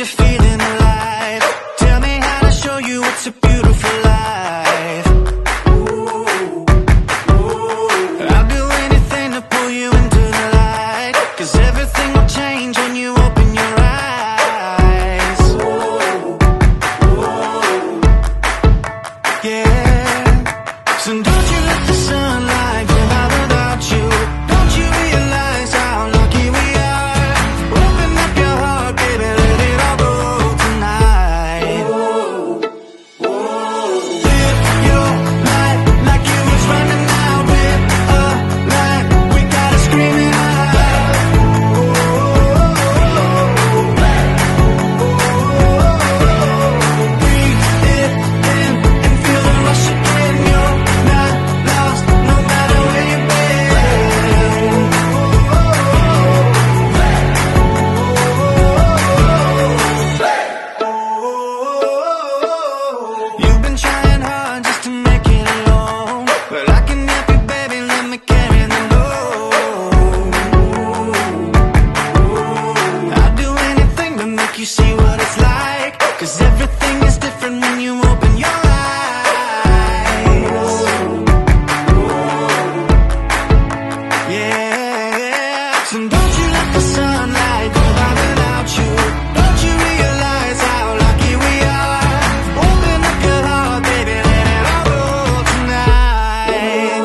you're feeling alive. Tell me how to show you it's a beautiful life. I'll do anything to pull you into the light, 'cause everything will change when you open your eyes. Yeah. So don't you let the sunlight go out without you. Don't you realize how lucky we are? Open up your heart, baby, let it all go tonight. Live your life like you was running out with a light. We gotta scream it out. Breathe it in and feel the rush again. You're not lost, no matter where you've been. You've been trying hard just to make it alone, but I can help you, baby, let me carry the load. I'll do anything to make you see what it's like, 'cause everything is different when you open your eyes. Yeah. So don't you let the sunlight go by without you. Don't you realize how lucky we are? Open up your heart, baby, let it all go tonight.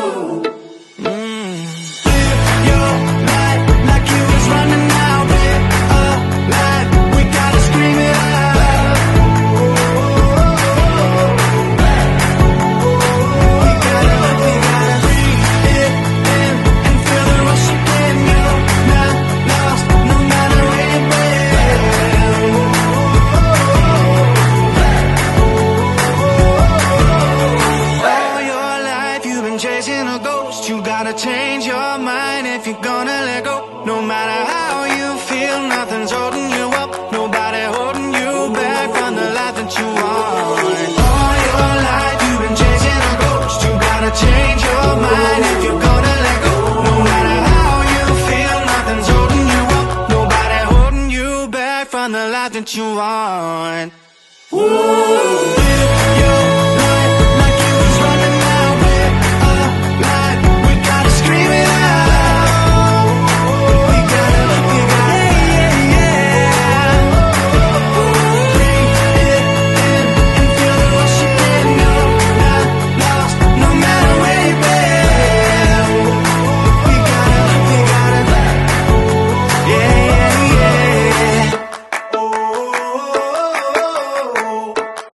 Live your life like you was running out with a light. We gotta scream it out. We gotta breathe it in and feel the rush again. You're not lost, no matter where you've been. All your life you've been chasing a ghost. You gotta change your mind if you're gonna let go. No matter how you feel, nothing's holding you up. Nobody holding you back from the life that you want. All your life you've been chasing a ghost. You gotta change your mind if you're gonna let go. No matter how you feel, nothing's holding you up. Nobody holding you back from the life that you want.